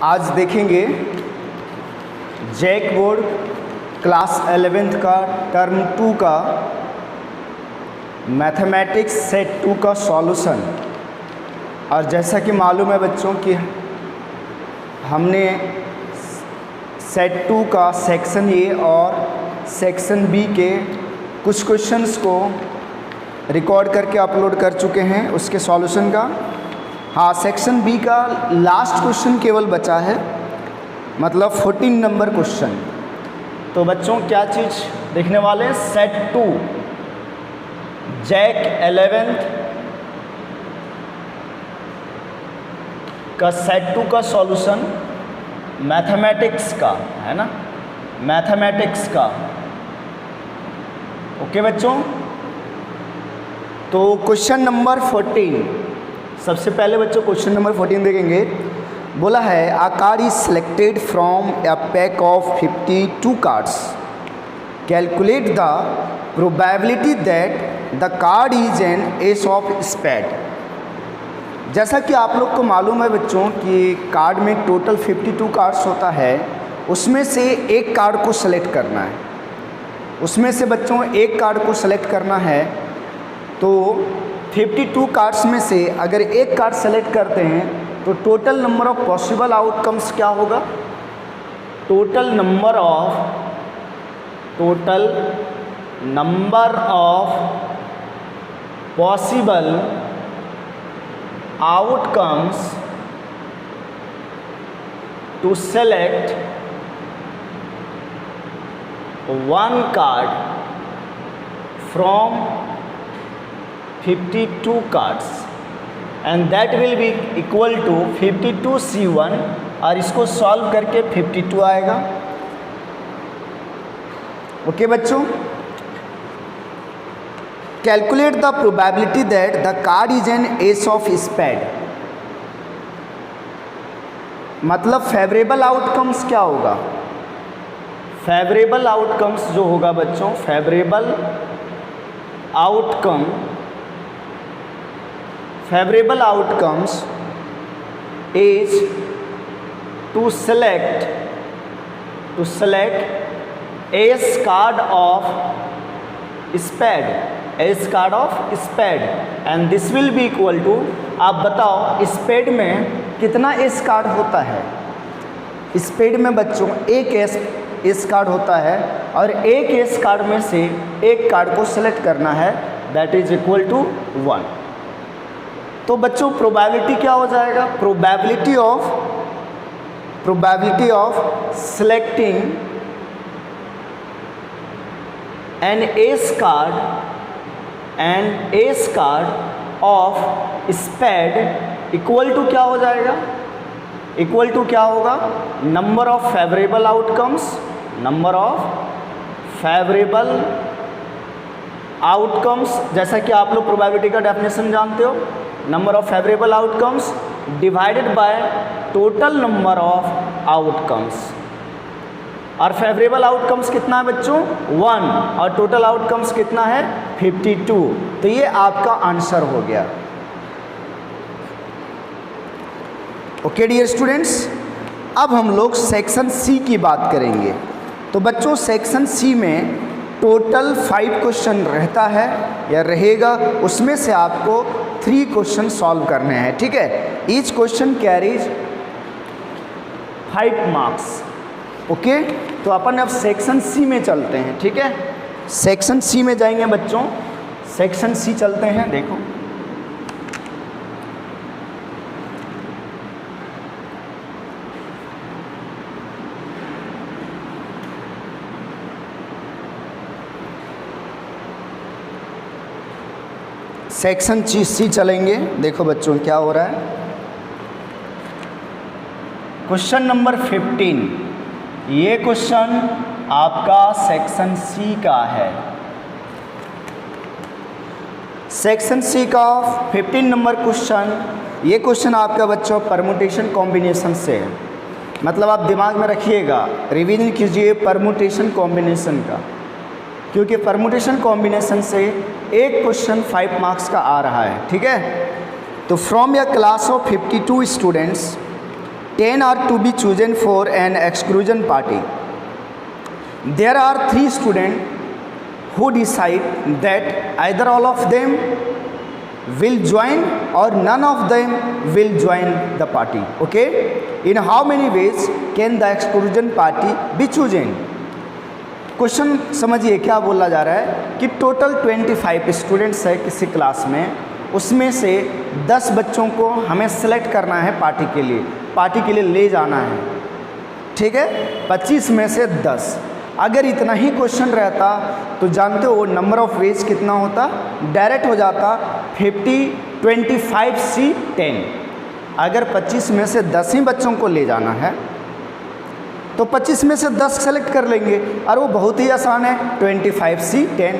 आज देखेंगे JAC board class 11th का टर्म 2 का मैथमेटिक्स सेट 2 का सॉल्यूशन। और जैसा कि मालूम है बच्चों कि हमने सेट 2 का सेक्शन ए और सेक्शन बी के कुछ क्वेश्चंस को रिकॉर्ड करके अपलोड कर चुके हैं उसके सॉल्यूशन का। हाँ, सेक्शन बी का लास्ट क्वेश्चन केवल बचा है, मतलब 14 नंबर क्वेश्चन। तो बच्चों क्या चीज़ देखने वाले हैं, सेट 2 जैक 11th का सेट 2 का सॉल्यूशन मैथमेटिक्स का है ना, मैथमेटिक्स का। ओके बच्चों, तो क्वेश्चन नंबर 14, सबसे पहले बच्चों क्वेश्चन नंबर 14 देखेंगे। बोला है a card is selected from a pack of 52 cards, calculate the probability that the card is an ace of spade. जैसा कि आप लोग को मालूम है बच्चों कि कार्ड में टोटल 52 कार्ड्स होता है, उसमें से एक कार्ड को सेलेक्ट करना है। उसमें से बच्चों एक कार्ड को सेलेक्ट करना है, तो 52 कार्ड्स में से अगर एक कार्ड सेलेक्ट करते हैं तो total number of possible outcomes क्या होगा, total number of possible outcomes to select one card from 52 cards and that will be equal to 52C1, और इसको सॉल्व करके 52 आएगा। ओके बच्चों, calculate the probability that the card is an ace of spade. मतलब favourable outcomes क्या होगा, favourable outcomes जो होगा बच्चों, favourable outcomes is to select ace card of spade and this will be equal to, आप बताओ spade में कितना एस कार्ड होता है। स्पेड में बच्चों एक एस कार्ड होता है और एक एस कार्ड में से एक कार्ड को सेलेक्ट करना है, दैट इज इक्वल टू 1। तो बच्चों प्रोबेबिलिटी क्या हो जाएगा, probability of selecting an ace card of spade equal to क्या हो जाएगा, इक्वल टू क्या होगा, नंबर ऑफ फेवरेबल आउटकम्स, जैसा कि आप लोग प्रोबेबिलिटी का डेफिनेशन जानते हो, number of favourable outcomes divided by total number of outcomes. और फेवरेबल आउटकम्स कितना है बच्चों, 1, और टोटल आउटकम्स कितना है 52। तो ये आपका आंसर हो गया। ओके डियर स्टूडेंट्स, अब हम लोग सेक्शन सी की बात करेंगे। तो बच्चों सेक्शन सी में टोटल 5 क्वेश्चन रहता है या रहेगा, उसमें से आपको 3 क्वेश्चन सॉल्व करने हैं, ठीक है। Each question carries 5 marks. Okay, तो अपन अब सेक्शन सी में चलते हैं, ठीक है। सेक्शन सी में जाएंगे बच्चों, सेक्शन सी चलते हैं। देखो सेक्शन सी चलेंगे। देखो बच्चों क्या हो रहा है, क्वेश्चन नंबर 15, ये क्वेश्चन आपका सेक्शन सी का है। सेक्शन सी का 15 नंबर क्वेश्चन, ये क्वेश्चन आपका बच्चों परमुटेशन कॉम्बिनेशन से है। मतलब आप दिमाग में रखिएगा, रिवीजन कीजिए परमुटेशन कॉम्बिनेशन का, क्योंकि परमुटेशन कॉम्बिनेशन से एक क्वेश्चन 5 मार्क्स का आ रहा है, ठीक है। तो from A class of 52 students 10 are to be chosen for an exclusion party. There are 3 students who decide that either all of them will join or none of them will join the party. Okay? In how many ways can the exclusion party be chosen? Question समझिए क्या बोला जा रहा है कि total 25 students है किसी class में, उसमें से 10 बच्चों को हमें सेलेक्ट करना है पार्टी के लिए ले जाना है, ठीक है। 25 में से 10, अगर इतना ही क्वेश्चन रहता तो जानते हो नंबर ऑफ वेज कितना होता, डायरेक्ट हो जाता 50, 25C 10। अगर 25 में से 10 ही बच्चों को ले जाना है तो 25 में से 10 सेलेक्ट कर लेंगे और वो बहुत ही आसान है 25C 10।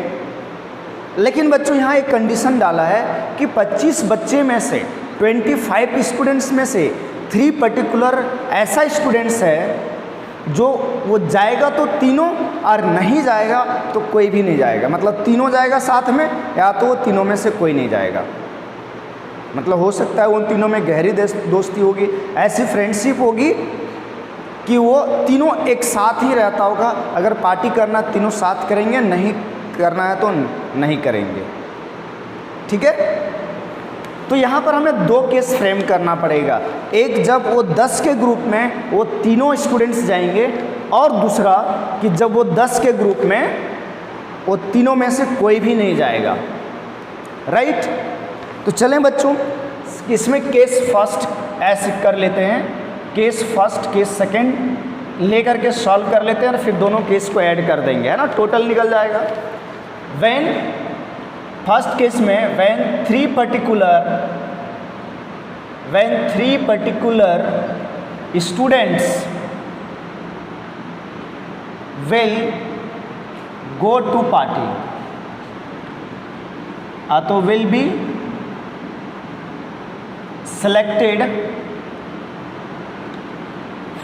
लेकिन बच्चों यहाँ एक कंडीशन डाला है कि 25 बच्चे में से 25 स्टूडेंट्स में से 3 पर्टिकुलर ऐसा स्टूडेंट्स है जो वो जाएगा तो तीनों और नहीं जाएगा तो कोई भी नहीं जाएगा, मतलब तीनों जाएगा साथ में या तो वो तीनों में से कोई नहीं जाएगा। मतलब हो सकता है उन तीनों में गहरी दोस्ती होगी, ऐसी फ्रेंडशिप होगी कि वो तीनों एक साथ ही रहता होगा, अगर पार्टी करना तीनों साथ करेंगे, नहीं करना है तो नहीं करेंगे, ठीक है। तो यहाँ पर हमें 2 केस फ्रेम करना पड़ेगा, एक जब वो 10 के ग्रुप में वो तीनों स्टूडेंट्स जाएंगे और दूसरा कि जब वो 10 के ग्रुप में वो तीनों में से कोई भी नहीं जाएगा, राइट। तो चलें बच्चों इसमें केस फर्स्ट ऐसे कर लेते हैं, केस फर्स्ट केस सेकंड लेकर के सॉल्व कर लेते हैं और फिर दोनों केस को ऐड कर देंगे, है ना, टोटल निकल जाएगा। व्हेन फर्स्ट केस में when 3 particular students will go to party, तो will be selected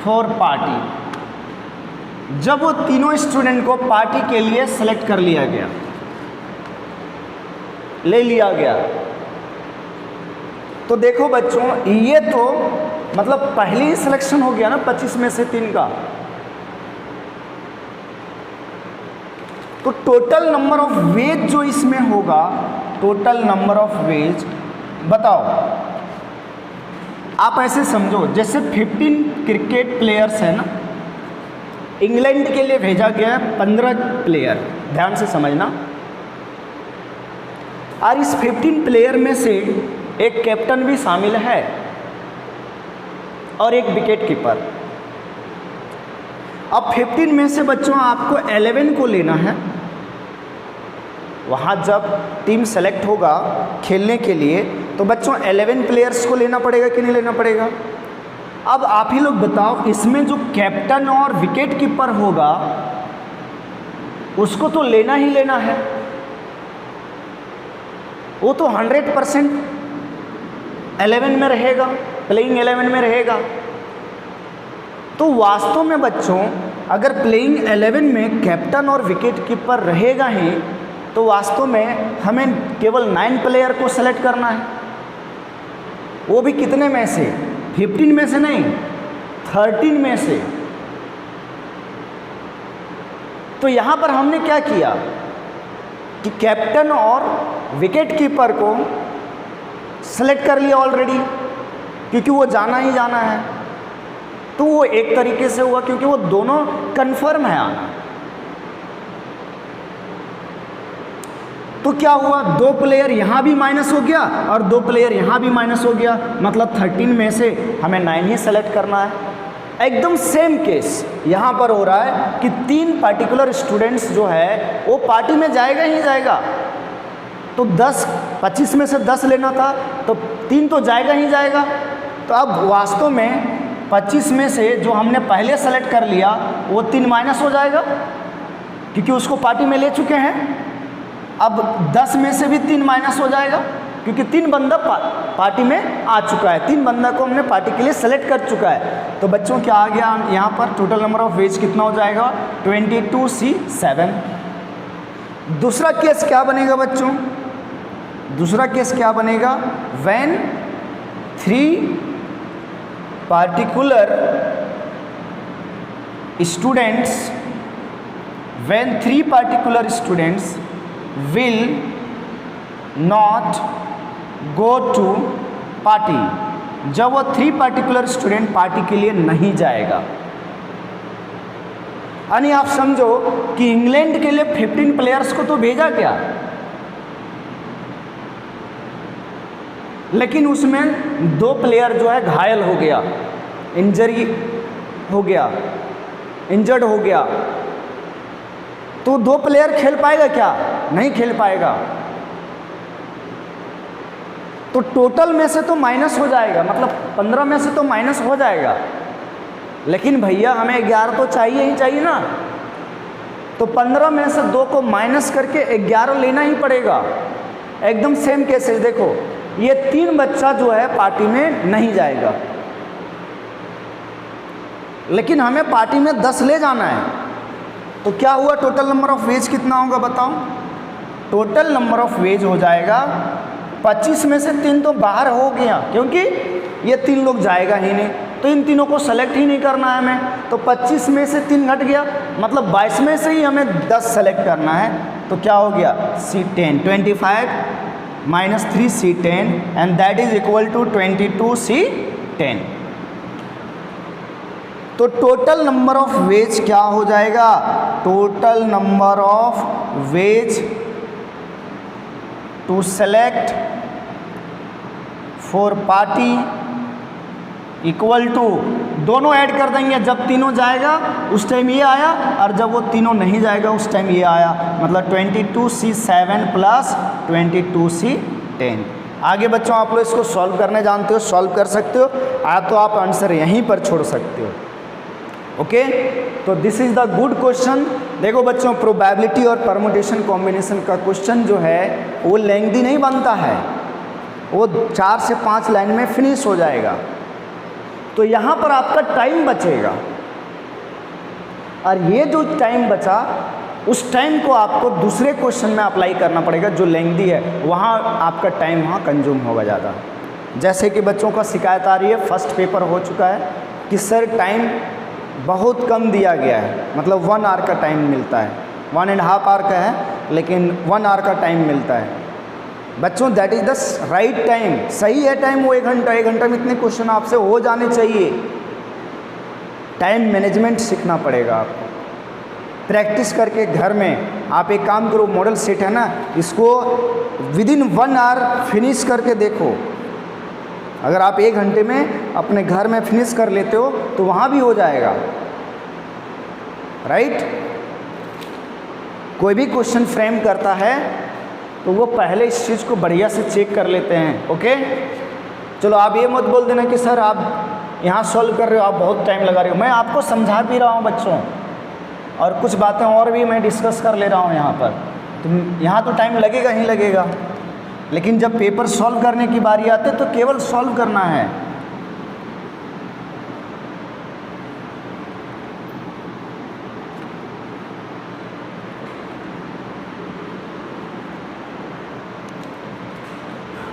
for party. जब वो तीनों स्टूडेंट को पार्टी के लिए सेलेक्ट कर लिया गया, ले लिया गया, तो देखो बच्चों ये तो मतलब पहले ही सिलेक्शन हो गया ना 25 में से 3 का, तो टोटल नंबर ऑफ वेज जो इसमें होगा, टोटल नंबर ऑफ वेज बताओ। आप ऐसे समझो जैसे 15 क्रिकेट प्लेयर्स है ना, इंग्लैंड के लिए भेजा गया है 15 प्लेयर, ध्यान से समझना, और इस 15 प्लेयर में से एक कैप्टन भी शामिल है और एक विकेट कीपर। अब 15 में से बच्चों आपको 11 को लेना है, वहाँ जब टीम सेलेक्ट होगा खेलने के लिए तो बच्चों 11 प्लेयर्स को लेना पड़ेगा कि नहीं लेना पड़ेगा। अब आप ही लोग बताओ इसमें जो कैप्टन और विकेट कीपर होगा उसको तो लेना ही लेना है, वो तो 100% 11 में रहेगा, प्लेइंग 11 में रहेगा। तो वास्तव में बच्चों अगर प्लेइंग 11 में कैप्टन और विकेट कीपर रहेगा ही तो वास्तव में हमें केवल 9 प्लेयर को सेलेक्ट करना है, वो भी कितने में से, 15 में से नहीं, 13 में से। तो यहाँ पर हमने क्या किया कि कैप्टन और विकेट कीपर को सेलेक्ट कर लिया ऑलरेडी, क्योंकि वो जाना ही जाना है। तो वो एक तरीके से हुआ क्योंकि वो दोनों कंफर्म है आना। तो क्या हुआ, 2 प्लेयर यहाँ भी माइनस हो गया और 2 प्लेयर यहाँ भी माइनस हो गया, मतलब 13 में से हमें 9 ही सेलेक्ट करना है। एकदम सेम केस यहाँ पर हो रहा है कि 3 पार्टिकुलर स्टूडेंट्स जो है वो पार्टी में जाएगा ही जाएगा। तो 25 में से 10 लेना था तो 3 तो जाएगा ही जाएगा। तो अब वास्तव में 25 में से जो हमने पहले सेलेक्ट कर लिया वो 3 माइनस हो जाएगा क्योंकि उसको पार्टी में ले चुके हैं। अब 10 में से भी 3 माइनस हो जाएगा क्योंकि 3 बंदा पार्टी में आ चुका है, 3 बंदा को हमने पार्टी के लिए सेलेक्ट कर चुका है। तो बच्चों क्या आ गया यहाँ पर, टोटल नंबर ऑफ वेज कितना हो जाएगा, 22C7। दूसरा केस क्या बनेगा बच्चों, दूसरा केस क्या बनेगा, when 3 particular students, when 3 particular students will not go to party, जब वो 3 particular student पार्टी के लिए नहीं जाएगा। यानी आप समझो कि इंग्लैंड के लिए 15 प्लेयर्स को तो भेजा क्या, लेकिन उसमें 2 प्लेयर जो है घायल हो गया, इंजर्ड हो गया, तो 2 प्लेयर खेल पाएगा क्या? नहीं खेल पाएगा। तो टोटल में से तो माइनस हो जाएगा, मतलब 15 में से तो माइनस हो जाएगा, लेकिन भैया हमें 11 तो चाहिए ही चाहिए ना। तो 15 में से 2 को माइनस करके 11 लेना ही पड़ेगा। एकदम सेम केसेस देखो, ये 3 बच्चा जो है पार्टी में नहीं जाएगा, लेकिन हमें पार्टी में 10 ले जाना है। तो क्या हुआ, टोटल नंबर ऑफ वेज कितना होगा बताओ? टोटल नंबर ऑफ वेज हो जाएगा 25 में से 3 तो बाहर हो गया, क्योंकि ये 3 लोग जाएगा ही नहीं, तो इन तीनों को सेलेक्ट ही नहीं करना है हमें। तो 25 में से 3 घट गया, मतलब 22 में से ही हमें 10 सेलेक्ट करना है। तो क्या हो गया, C10, 25 minus 3 C10 and that is equal to 22 C10। तो टोटल नंबर ऑफ वेज क्या हो जाएगा? Total number of ways to select for party equal to, दोनों ऐड कर देंगे, जब तीनों जाएगा उस टाइम ये आया, और जब वो तीनों नहीं जाएगा उस टाइम ये आया, मतलब 22C7 प्लस 22C10। आगे बच्चों आप लोग इसको सॉल्व करने जानते हो, सॉल्व कर सकते हो, तो आप आंसर यहीं पर छोड़ सकते हो। ओके, तो this is the good question. देखो बच्चों, प्रोबेबिलिटी और परमुटेशन कॉम्बिनेशन का क्वेश्चन जो है वो लेंथी नहीं बनता है, वो 4 से 5 लाइन में फिनिश हो जाएगा। तो यहाँ पर आपका टाइम बचेगा, और ये जो टाइम बचा उस टाइम को आपको दूसरे क्वेश्चन में अप्लाई करना पड़ेगा जो लेंथी है, वहाँ आपका टाइम वहाँ कंज्यूम होगा ज़्यादा। जैसे कि बच्चों का शिकायत आ रही है, फर्स्ट पेपर हो चुका है कि सर टाइम बहुत कम दिया गया है, मतलब 1 आवर का टाइम मिलता है, 1.5 आवर का है लेकिन 1 आवर का टाइम मिलता है। बच्चों that is the right time, सही है टाइम वो 1 घंटा, 1 घंटा में इतने क्वेश्चन आपसे हो जाने चाहिए। टाइम मैनेजमेंट सीखना पड़ेगा आपको, प्रैक्टिस करके घर में आप एक काम करो, मॉडल सेट है ना, इसको विदिन 1 आवर फिनिश करके देखो। अगर आप 1 घंटे में अपने घर में फिनिश कर लेते हो तो वहाँ भी हो जाएगा, राइट। कोई भी क्वेश्चन फ्रेम करता है तो वो पहले इस चीज़ को बढ़िया से चेक कर लेते हैं। ओके, चलो आप ये मत बोल देना कि सर आप यहाँ सॉल्व कर रहे हो, आप बहुत टाइम लगा रहे हो। मैं आपको समझा भी रहा हूँ बच्चों, और कुछ बातें और भी मैं डिस्कस कर ले रहा हूँ यहाँ पर, तो यहाँ तो टाइम लगेगा ही लगेगा, लेकिन जब पेपर सॉल्व करने की बारी आती है तो केवल सॉल्व करना है।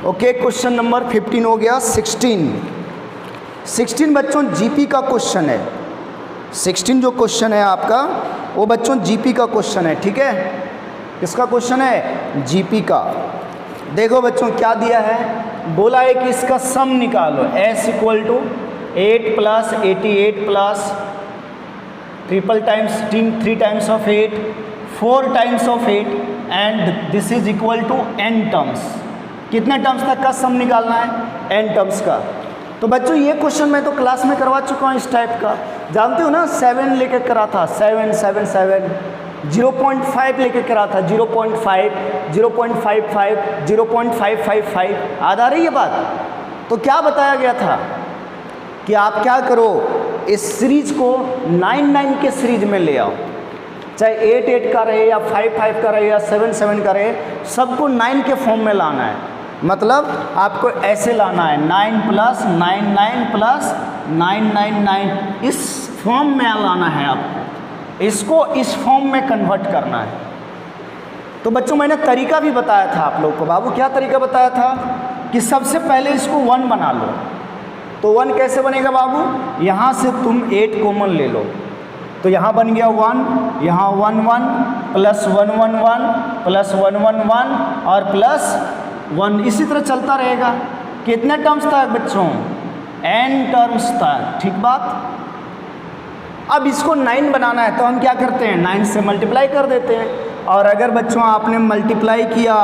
ओके, क्वेश्चन नंबर 15 हो गया। 16 बच्चों जीपी का क्वेश्चन है। 16 जो क्वेश्चन है आपका वो बच्चों जीपी का क्वेश्चन है, ठीक है। किसका क्वेश्चन है? जीपी का। देखो बच्चों क्या दिया है, बोला है कि इसका सम निकालो, s equal to 8 plus 88 plus triple times 3 times of 8 4 times of 8 and this is equal to n terms. कितने टर्म्स तक का सम निकालना है? n टर्म्स का। तो बच्चों ये क्वेश्चन मैं तो क्लास में करवा चुका हूँ इस टाइप का, जानते हो ना, 7 लेके करा था, 7 7 7, 0.5 लेके करा था, 0.5, 0.55, 0.555। याद आ रही है बात? तो क्या बताया गया था कि आप क्या करो, इस सीरीज को 9 9 के सीरीज में ले आओ, चाहे 8 8 का रहे या 5 5 का रहे या 7 7 का रहे, सबको 9 के फॉर्म में लाना है। मतलब आपको ऐसे लाना है 9 प्लस 9 9 प्लस 9 9 9, इस फॉर्म में लाना है आपको, इसको इस फॉर्म में कन्वर्ट करना है। तो बच्चों मैंने तरीका भी बताया था आप लोगों को। बाबू क्या तरीका बताया था कि सबसे पहले इसको 1 बना लो, तो 1 कैसे बनेगा बाबू, यहाँ से तुम 8 कॉमन ले लो, तो यहाँ बन गया 1, यहाँ 1 1 प्लस 1 1 1 प्लस 1 1 1 और प्लस 1, इसी तरह चलता रहेगा। कितने टर्म्स तक बच्चों, n टर्म्स तक, ठीक बात। अब इसको 9 बनाना है तो हम क्या करते हैं, 9 से मल्टीप्लाई कर देते हैं। और अगर बच्चों आपने मल्टीप्लाई किया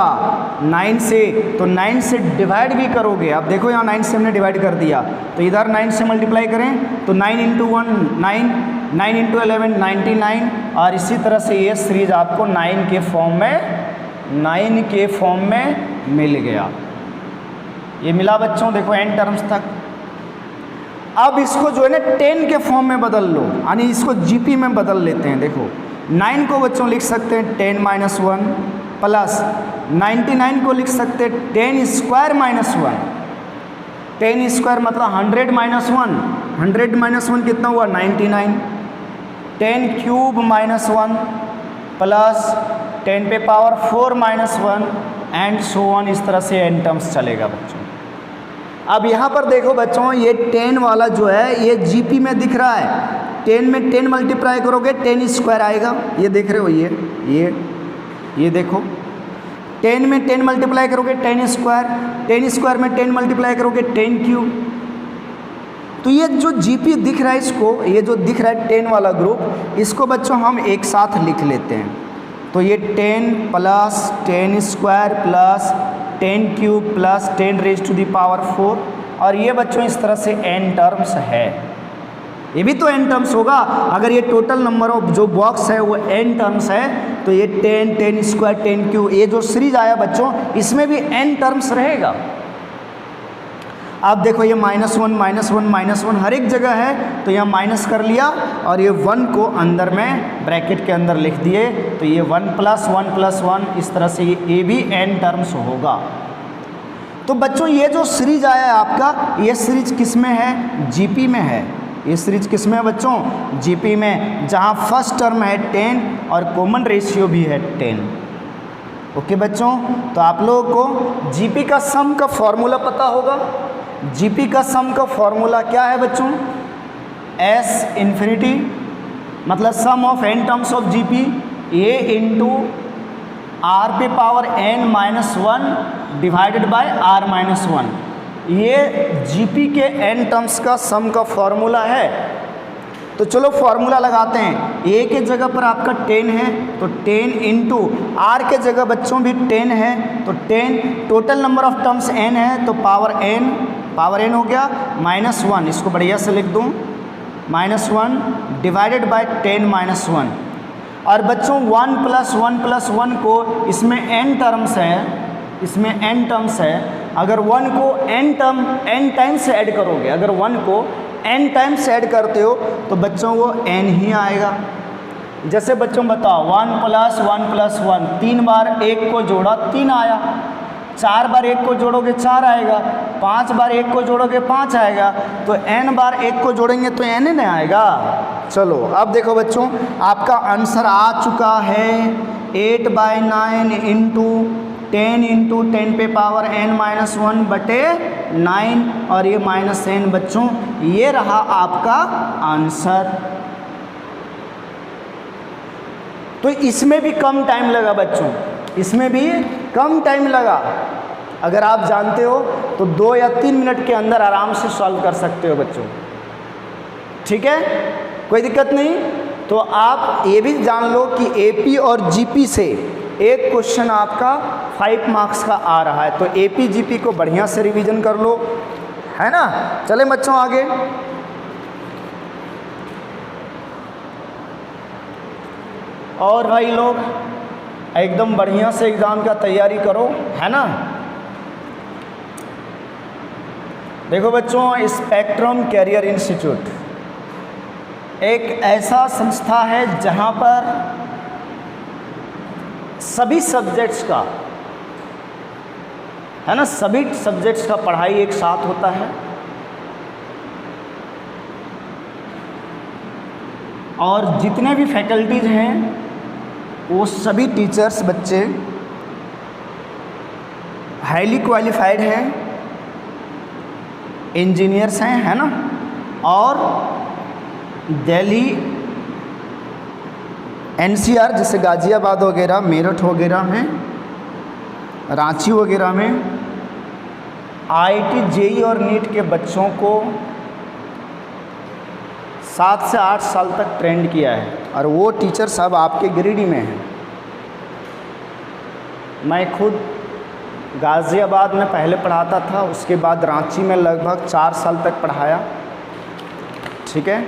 9 से तो 9 से डिवाइड भी करोगे। अब देखो यहाँ 9 से हमने डिवाइड कर दिया, तो इधर 9 से मल्टीप्लाई करें तो 9 इंटू 1 9, 9 इंटू 11 99, और इसी तरह से ये सीरीज आपको 9 के फॉर्म में मिल गया। ये मिला बच्चों, देखो n टर्म्स तक। अब इसको जो है ना 10 के फॉर्म में बदल लो, यानी इसको जीपी में बदल लेते हैं। देखो 9 को बच्चों लिख सकते हैं 10 - 1 प्लस 99 को लिख सकते हैं 10 स्क्वायर माइनस 1। 10 स्क्वायर मतलब 100 - 1, 100 - 1 कितना हुआ 99। 10 क्यूब माइनस 1 प्लस 10 पे पावर 4 - 1 एंड सो ऑन, इस तरह से n टर्म्स चलेगा बच्चों। अब यहाँ पर देखो बच्चों, ये 10 वाला जो है ये जीपी में दिख रहा है। 10 में 10 मल्टीप्लाई करोगे 10 स्क्वायर आएगा, ये देख रहे हो, ये देखो 10 में 10 मल्टीप्लाई करोगे 10 स्क्वायर, 10 स्क्वायर में 10 मल्टीप्लाई करोगे 10 क्यूब। तो ये जो जीपी दिख रहा है इसको, ये जो दिख रहा है 10 वाला ग्रुप, इसको बच्चों हम एक साथ लिख लेते हैं। तो ये 10 plus 10 square plus 10 cube plus 10 raise to the power 4, और ये बच्चों इस तरह से n टर्म्स है। ये भी तो n टर्म्स होगा, अगर ये टोटल नंबर ऑफ जो बॉक्स है वो n टर्म्स है तो ये 10 10 स्क्वायर 10 क्यूब, ये जो सीरीज आया बच्चों इसमें भी n टर्म्स रहेगा। अब देखो ये -1 हर एक जगह है, तो यहाँ माइनस कर लिया और ये 1 को अंदर में ब्रैकेट के अंदर लिख दिए, तो ये 1 + 1 + 1, इस तरह से ये भी n टर्म्स होगा। तो बच्चों ये जो सीरीज आया है आपका, ये सीरीज किस में है, जीपी में है। ये सीरीज किस में है बच्चों, जीपी में, जहाँ फर्स्ट टर्म है 10 और कॉमन रेशियो भी है 10। ओके बच्चों, तो आप लोगों को जीपी का सम का फॉर्मूला पता होगा। जीपी का सम का फॉर्मूला क्या है बच्चों, S इन्फिनिटी मतलब sum of n terms of GP, A into r पे power n - 1 divided by r - 1। ये जीपी के n टर्म्स का सम का फॉर्मूला है। तो चलो फॉर्मूला लगाते हैं। a के जगह पर आपका 10 है तो 10 इंटू r के जगह बच्चों भी 10 है तो 10, total number of terms n है तो पावर n हो गया -1, इसको बढ़िया से लिख दूँ -1 डिवाइडेड बाय 10 - 1। और बच्चों 1 + 1 + 1 को इसमें n टर्म्स है, इसमें n टर्म्स है। अगर 1 को n टाइम्स ऐड करोगे, अगर 1 को n टाइम्स ऐड करते हो तो बच्चों वो n ही आएगा। जैसे बच्चों बताओ 1 + 1 + 1, 3 बार 1 को जोड़ा 3 आया, 4 बार 1 को जोड़ोगे 4 आएगा, 5 बार 1 को जोड़ोगे 5 आएगा, तो n बार 1 को जोड़ेंगे तो n नहीं आएगा। चलो अब देखो बच्चों आपका आंसर आ चुका है 8/9 इंटू 10 इंटू 10 पे पावर n - 1 बटे 9 और ये -n बच्चों, ये रहा आपका आंसर। तो इसमें भी कम टाइम लगा बच्चों, इसमें भी कम टाइम लगा। अगर आप जानते हो तो 2 या 3 मिनट के अंदर आराम से सॉल्व कर सकते हो बच्चों, ठीक है, कोई दिक्कत नहीं। तो आप ये भी जान लो कि एपी और जीपी से एक क्वेश्चन आपका 5 मार्क्स का आ रहा है, तो एपी जीपी को बढ़िया से रिवीजन कर लो, है ना। चले बच्चों आगे। और भाई लोग एकदम बढ़िया से एग्ज़ाम का तैयारी करो, है ना। देखो बच्चों स्पेक्ट्रम कैरियर इंस्टीट्यूट एक ऐसा संस्था है जहाँ पर सभी सब्जेक्ट्स का, है ना, सभी सब्जेक्ट्स का पढ़ाई एक साथ होता है और जितने भी फैकल्टीज हैं वो सभी टीचर्स बच्चे हाईली क्वालिफाइड हैं, इंजीनियर्स हैं, है ना, और दिल्ली एनसीआर जैसे गाज़ियाबाद वगैरह, मेरठ वगैरह में, रांची वगैरह में आईआईटी जेईई और नीट के बच्चों को 7 से 8 साल तक ट्रेंड किया है, और वो टीचर सब आपके गिरिडीह में हैं। मैं खुद गाज़ियाबाद में पहले पढ़ाता था, उसके बाद रांची में लगभग 4 साल तक पढ़ाया, ठीक है।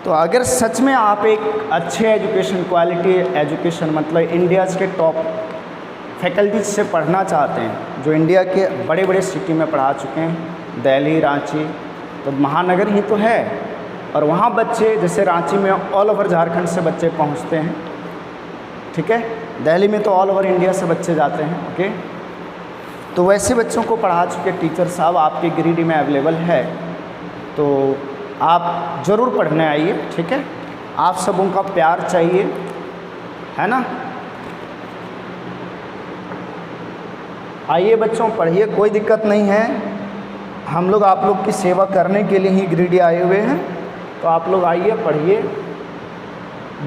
तो अगर सच में आप एक अच्छे एजुकेशन, क्वालिटी एजुकेशन, मतलब इंडियाज़ के टॉप फैकल्टीज से पढ़ना चाहते हैं, जो इंडिया के बड़े बड़े सिटी में पढ़ा चुके हैं, दिल्ली, रांची, तो महानगर ही तो है, और वहाँ बच्चे जैसे रांची में ऑल ओवर झारखंड से बच्चे पहुँचते हैं, ठीक है। दिल्ली में तो ऑल ओवर इंडिया से बच्चे जाते हैं, ओके। तो वैसे बच्चों को पढ़ा चुके टीचर साहब आपके गिरिडीह में अवेलेबल है, तो आप ज़रूर पढ़ने आइए, ठीक है। आप सबों का प्यार चाहिए, है ना। आइए बच्चों, पढ़िए, कोई दिक्कत नहीं है। हम लोग आप लोग की सेवा करने के लिए ही गिरिडीह आए हुए हैं, तो आप लोग आइए, पढ़िए।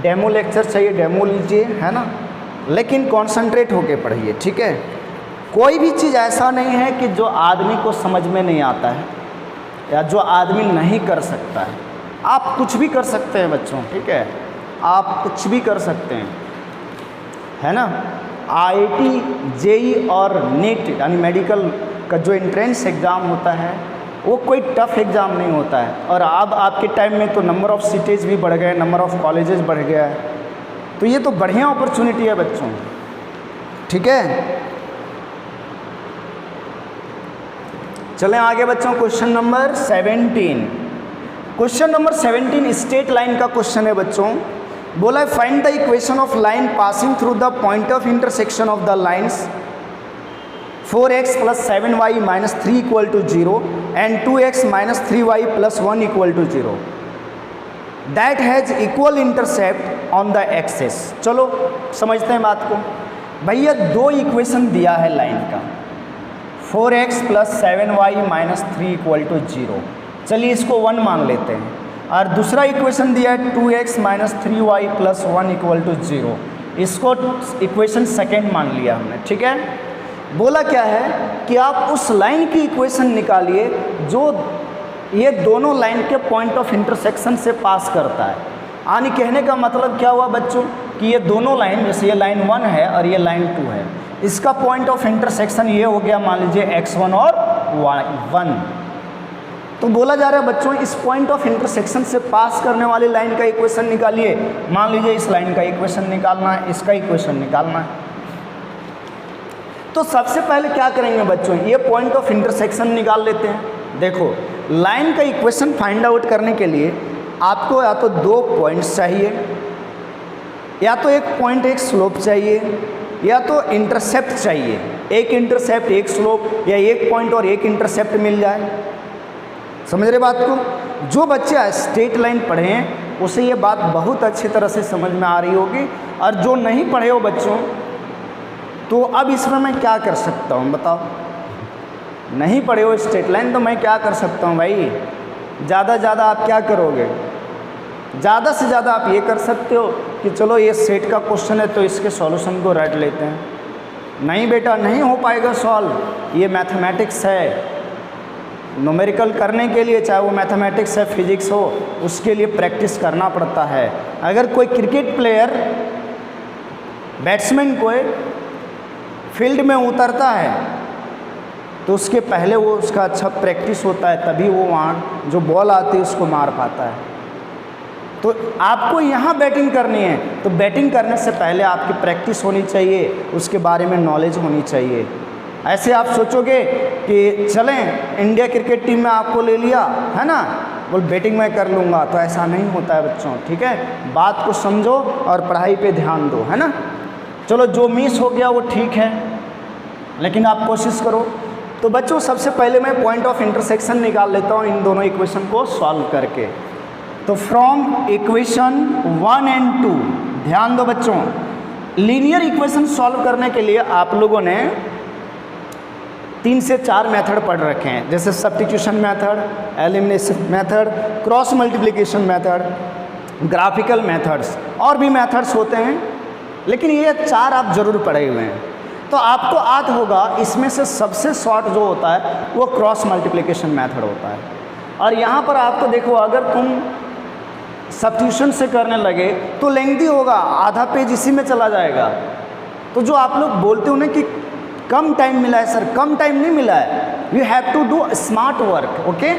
डेमो लेक्चर चाहिए, डेमो लीजिए, है ना, लेकिन कॉन्सेंट्रेट होके पढ़िए, ठीक है। कोई भी चीज़ ऐसा नहीं है कि जो आदमी को समझ में नहीं आता है या जो आदमी नहीं कर सकता है। आप कुछ भी कर सकते हैं बच्चों, ठीक है, आप कुछ भी कर सकते हैं, है ना। आईआईटी जेईई और नीट यानी मेडिकल का जो एंट्रेंस एग्ज़ाम होता है वो कोई टफ़ एग्ज़ाम नहीं होता है, और अब आपके टाइम में तो नंबर ऑफ़ सिटीज़ भी बढ़ गए, नंबर ऑफ़ कॉलेजेस बढ़ गया है, तो ये तो बढ़िया अपॉर्चुनिटी है बच्चों, ठीक है। चलें आगे बच्चों, question number 17। Question number 17 straight line का क्वेश्चन है बच्चों। बोला है find the equation of line passing through the point of intersection of the lines 4x + 7y - 3 = 0 and 2x - 3y + 1 = 0 that has equal intercept on the axes. चलो समझते हैं बात को। भैया दो इक्वेशन दिया है लाइन का, 4x + 7y - 3 = 0, चलिए इसको 1 मान लेते हैं, और दूसरा इक्वेशन दिया है 2x - 3y + 1 = 0, इसको इक्वेशन सेकेंड मान लिया हमने, ठीक है। बोला क्या है कि आप उस लाइन की इक्वेशन निकालिए जो ये दोनों लाइन के पॉइंट ऑफ इंटरसेक्शन से पास करता है। यानी कहने का मतलब क्या हुआ बच्चों कि ये दोनों लाइन, जैसे ये लाइन 1 है और ये लाइन 2 है, इसका पॉइंट ऑफ इंटरसेक्शन ये हो गया, मान लीजिए x1 और y1। तो बोला जा रहा है बच्चों इस पॉइंट ऑफ इंटरसेक्शन से पास करने वाली लाइन का इक्वेशन निकालिए। मान लीजिए इस लाइन का इक्वेशन निकालना है, इसका इक्वेशन निकालना है। तो सबसे पहले क्या करेंगे बच्चों, ये पॉइंट ऑफ इंटरसेक्शन निकाल लेते हैं। देखो लाइन का इक्वेशन फाइंड आउट करने के लिए आपको या तो 2 पॉइंट्स चाहिए, या तो एक पॉइंट एक स्लोप चाहिए, या तो इंटरसेप्ट चाहिए, एक इंटरसेप्ट एक स्लोप, या एक पॉइंट और एक इंटरसेप्ट मिल जाए। समझ रहे बात को। जो बच्चे स्ट्रेट लाइन पढ़े हैं उसे ये बात बहुत अच्छी तरह से समझ में आ रही होगी, और जो नहीं पढ़े हो बच्चों तो अब इसमें मैं क्या कर सकता हूँ बताओ। नहीं पढ़े हो स्ट्रेट लाइन तो मैं क्या कर सकता हूँ भाई, ज़्यादा ज़्यादा आप क्या करोगे, ज़्यादा से ज़्यादा आप ये कर सकते हो कि चलो ये सेट का क्वेश्चन है तो इसके सॉल्यूशन को रट लेते हैं। नहीं बेटा नहीं हो पाएगा सॉल्व, ये मैथमेटिक्स है। न्यूमेरिकल करने के लिए चाहे वो मैथमेटिक्स है फिजिक्स हो, उसके लिए प्रैक्टिस करना पड़ता है। अगर कोई क्रिकेट प्लेयर बैट्समैन कोई फील्ड में उतरता है तो उसके पहले वो उसका अच्छा प्रैक्टिस होता है, तभी वो वहाँ जो बॉल आती है उसको मार पाता है। तो आपको यहाँ बैटिंग करनी है तो बैटिंग करने से पहले आपकी प्रैक्टिस होनी चाहिए, उसके बारे में नॉलेज होनी चाहिए। ऐसे आप सोचोगे कि चलें इंडिया क्रिकेट टीम में आपको ले लिया है ना, बोल बैटिंग मैं कर लूँगा, तो ऐसा नहीं होता है बच्चों, ठीक है। बात को समझो और पढ़ाई पे ध्यान दो, है ना। चलो जो मिस हो गया वो ठीक है, लेकिन आप कोशिश करो। तो बच्चों सबसे पहले मैं पॉइंट ऑफ इंटरसेक्शन निकाल लेता हूँ इन दोनों इक्वेशन को सॉल्व करके। तो फ्रॉम इक्वेशन 1 और 2, ध्यान दो बच्चों, लीनियर इक्वेशन सॉल्व करने के लिए आप लोगों ने 3 से 4 मेथड पढ़ रखे हैं, जैसे substitution method, elimination method, cross multiplication method, graphical methods, और भी मेथड्स होते हैं, लेकिन ये 4 आप जरूर पढ़े हुए हैं। तो आपको याद होगा इसमें से सबसे शॉर्ट जो होता है वो क्रॉस मल्टीप्लिकेशन मेथड होता है। और यहाँ पर आपको देखो, अगर तुम सब्स्टिट्यूशन से करने लगे तो लेंथी होगा, आधा पेज इसी में चला जाएगा। तो जो आप लोग बोलते हो ना कि कम टाइम मिला है, सर कम टाइम नहीं मिला है, you have to do smart work. Okay,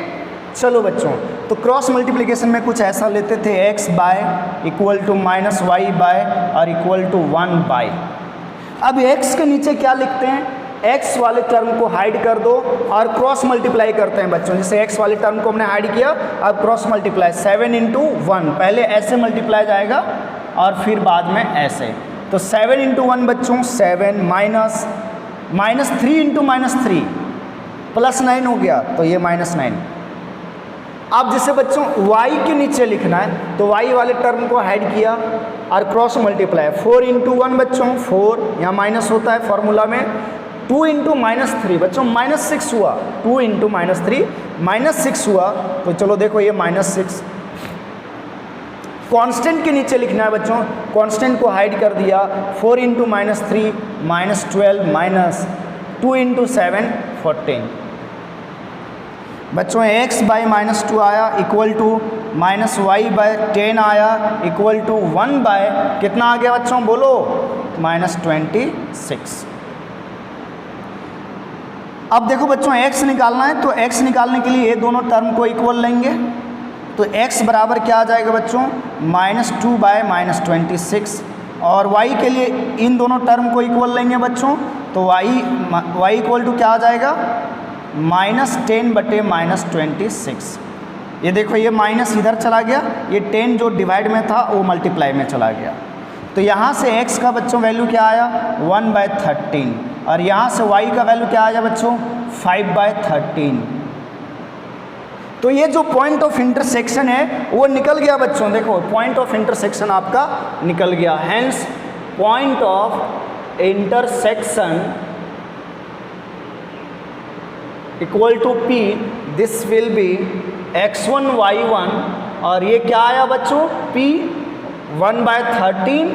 चलो बच्चों, तो क्रॉस मल्टीप्लिकेशन में कुछ ऐसा लेते थे, x by equal to minus y by और इक्वल टू 1 बाय। अब x के नीचे क्या लिखते हैं, x वाले टर्म को हाइड कर दो और क्रॉस मल्टीप्लाई करते हैं बच्चों। जैसे x वाले टर्म को हमने हाइड किया, अब क्रॉस मल्टीप्लाई 7 इंटू 1, पहले ऐसे मल्टीप्लाई जाएगा और फिर बाद में ऐसे। तो 7 इंटू 1 बच्चों 7 माइनस 3 इंटू -3 प्लस 9 हो गया, तो ये -9। अब जैसे बच्चों y के नीचे लिखना है तो y वाले टर्म को हाइड किया और क्रॉस मल्टीप्लाई 4 इंटू 1 बच्चों 4, यहाँ माइनस होता है फॉर्मूला में, 2 इंटू -3 बच्चों -6 हुआ, 2 इंटू -3 -6 हुआ। तो चलो देखो ये -6। कांस्टेंट के नीचे लिखना है बच्चों, कांस्टेंट को हाइड कर दिया, 4 इंटू -3 -12 माइनस 2 इंटू 7 14। बच्चों x बाई -2 आया इक्वल टू -y बाय 10 आया इक्वल टू 1 बाय कितना आ गया बच्चों बोलो, -26। अब देखो बच्चों x निकालना है, तो x निकालने के लिए ये दोनों टर्म को इक्वल लेंगे। तो x बराबर क्या आ जाएगा बच्चों, -2 बाय -26। और y के लिए इन दोनों टर्म को इक्वल लेंगे बच्चों, तो y इक्वल टू क्या आ जाएगा, -10 बटे -26। ये देखो ये माइनस इधर चला गया, ये 10 जो डिवाइड में था वो मल्टीप्लाई में चला गया। तो यहाँ से x का बच्चों वैल्यू क्या आया, 1/13, और यहाँ से y का वैल्यू क्या आया बच्चों, 5/13। तो ये जो पॉइंट ऑफ इंटरसेक्शन है वो निकल गया बच्चों, देखो पॉइंट ऑफ इंटरसेक्शन आपका निकल गया। Hence point of intersection equal to P, this will be x1 y1, और ये क्या आया बच्चों, P 1/13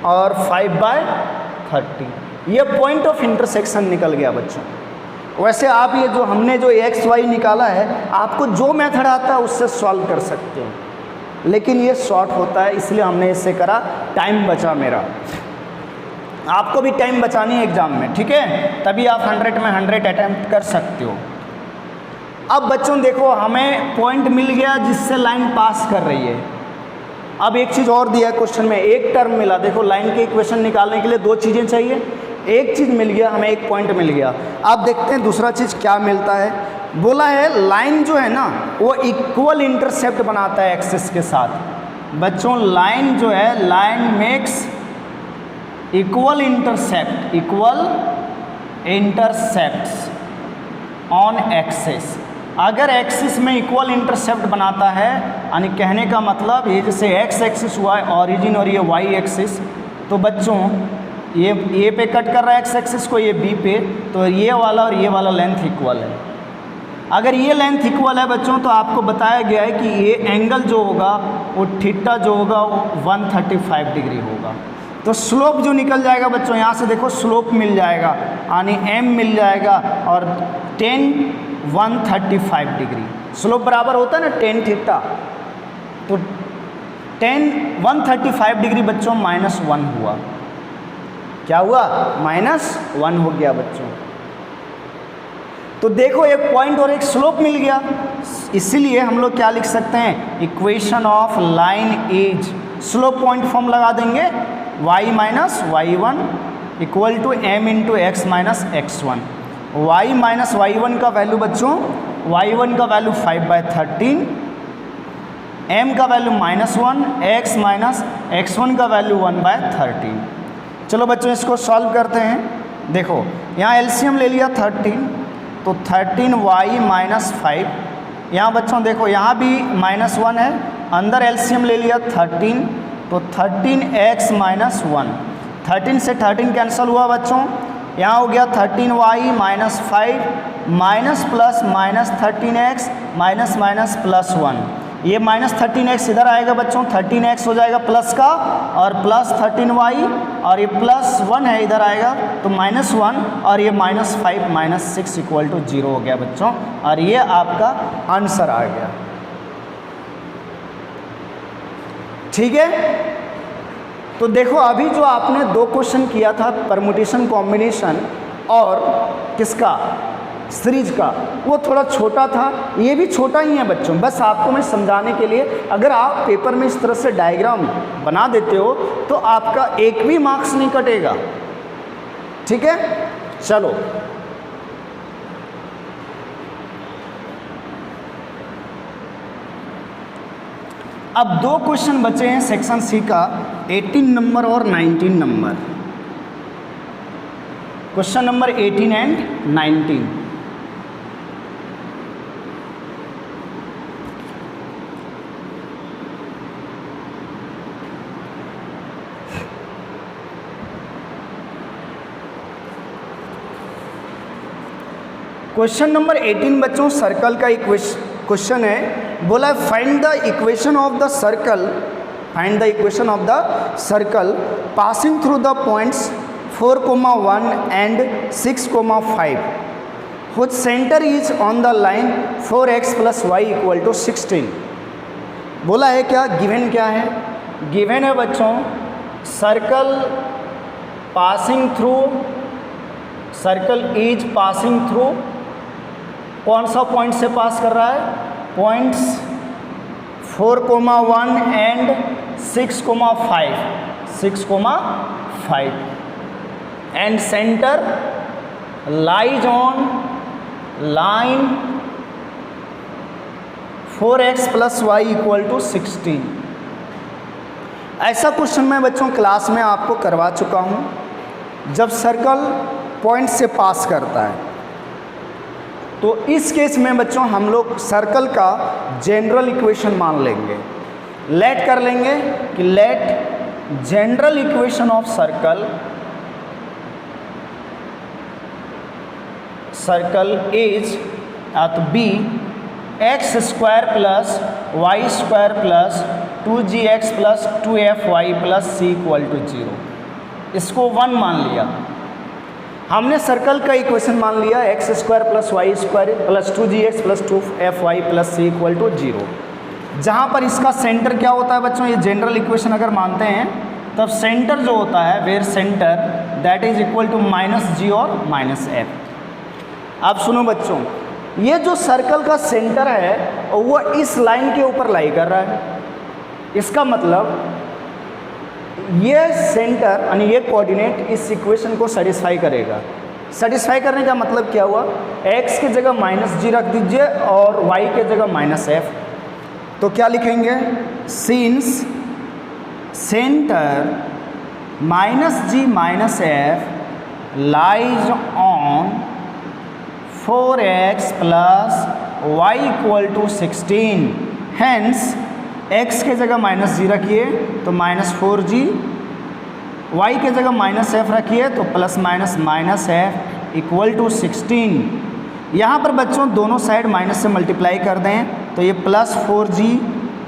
और 5/13। ये पॉइंट ऑफ इंटरसेक्शन निकल गया बच्चों। वैसे आप ये जो हमने जो एक्स वाई निकाला है, आपको जो मेथड आता है उससे सॉल्व कर सकते हो, लेकिन ये शॉर्ट होता है इसलिए हमने इससे करा, टाइम बचा मेरा। आपको भी टाइम बचानी है एग्जाम में, ठीक है, तभी आप 100 में 100 अटैम्प्ट कर सकते हो। अब बच्चों देखो हमें पॉइंट मिल गया जिससे लाइन पास कर रही है। अब एक चीज़ और दिया है क्वेश्चन में, एक टर्म मिला। देखो लाइन के इक्वेशन निकालने के लिए 2 चीज़ें चाहिए, एक चीज़ मिल गया हमें, एक पॉइंट मिल गया। अब देखते हैं दूसरा चीज़ क्या मिलता है। बोला है लाइन जो है ना वो इक्वल इंटरसेप्ट बनाता है एक्सिस के साथ। बच्चों लाइन जो है, line makes equal intercepts on axis. अगर एक्सिस में इक्वल इंटरसेप्ट बनाता है, यानी कहने का मतलब ये जैसे एक्स एक्सिस हुआ है ऑरिजिन और ये वाई एक्सिस, तो बच्चों ये ए पे कट कर रहा है एक्स एक्सिस को, ये बी पे, तो ये वाला और ये वाला लेंथ इक्वल है। अगर ये लेंथ इक्वल है बच्चों तो आपको बताया गया है कि ये एंगल जो होगा वो थीटा जो होगा वो 135 डिग्री होगा। तो स्लोप जो निकल जाएगा बच्चों, यहाँ से देखो स्लोप मिल जाएगा, यानी m मिल जाएगा और 135 डिग्री। स्लोप बराबर होता है ना tan थीटा, तो 135 डिग्री बच्चों -1 हुआ। क्या हुआ, -1 हो गया बच्चों। तो देखो एक पॉइंट और एक स्लोप मिल गया, इसीलिए हम लोग क्या लिख सकते हैं, equation of line is, slope point form लगा देंगे, y minus y1 equal to m into x minus x1। y minus y1 का वैल्यू बच्चों, y1 का वैल्यू 5/13, m का वैल्यू -1, x माइनस x1 का वैल्यू 1/13। चलो बच्चों इसको सॉल्व करते हैं। देखो यहाँ एलसीएम ले लिया 13, तो 13y माइनस 5, यहाँ बच्चों देखो यहाँ भी -1 है, अंदर एलसीएम ले लिया 13, तो 13x माइनस 1, 13 से 13 कैंसिल हुआ बच्चों, यहाँ हो गया 13y minus 5 minus plus minus 13x minus minus plus 1। ये माइनस 13x इधर आएगा बच्चों, 13x हो जाएगा प्लस का और प्लस 13y और ये प्लस 1 है इधर आएगा तो माइनस 1 और ये माइनस 5 माइनस 6 इक्वल टू 0 हो गया बच्चों, और ये आपका आंसर आ गया। ठीक है, तो देखो अभी जो आपने दो क्वेश्चन किया था परमुटेशन कॉम्बिनेशन और किसका, सीरीज का, वो थोड़ा छोटा था, ये भी छोटा ही है बच्चों। बस आपको मैं समझाने के लिए, अगर आप पेपर में इस तरह से डायग्राम बना देते हो तो आपका एक भी मार्क्स नहीं कटेगा। ठीक है, चलो अब दो क्वेश्चन बचे हैं सेक्शन सी का, 18 नंबर और 19 number. Question number 18 and 19। Question number 18 बच्चों सर्कल का क्वेश्चन है। बोला find the equation of the circle, find the equation of the circle passing through the points 4,1 and 6,5 which centre is on the line 4x + y = 16। बोला है क्या, given क्या है, given है बच्चों circle passing through, circle is passing through, कौन सा point से पास कर रहा है, points 4,1 and 6,5, 6,5 and centre lies on line 4x + y = 16। ऐसा क्वेश्चन मैं बच्चों क्लास में आपको करवा चुका हूँ। जब सर्कल पॉइंट से पास करता है तो इस केस में बच्चों हम लोग सर्कल का जनरल इक्वेशन मान लेंगे, लेट कर लेंगे कि let general equation of circle, circle is to be x² + y² + 2gx + 2fy + c = 0। इसको 1 मान लिया हमने, सर्कल का इक्वेशन मान लिया x² + y² + 2gx + 2fy + c = 0। जहाँ पर इसका सेंटर क्या होता है बच्चों, ये जनरल इक्वेशन अगर मानते हैं तब सेंटर जो होता है where centre that is equal to -g और -f। अब सुनो बच्चों, ये जो सर्कल का सेंटर है वो इस लाइन के ऊपर लाई कर रहा है। इसका मतलब ये सेंटर यानी ये कोऑर्डिनेट इस इक्वेशन को सेटिस्फाई करेगा। सेटिस्फाई करने का मतलब क्या हुआ, x की जगह -g रख दीजिए और y के जगह -f। तो क्या लिखेंगे, since centre -g -f lies on 4x + y = 16, hence x के जगह -g रखिए तो -4g, y के जगह -f रखिए तो ±-f = 16। यहाँ पर बच्चों दोनों साइड माइनस से मल्टीप्लाई कर दें तो ये +4g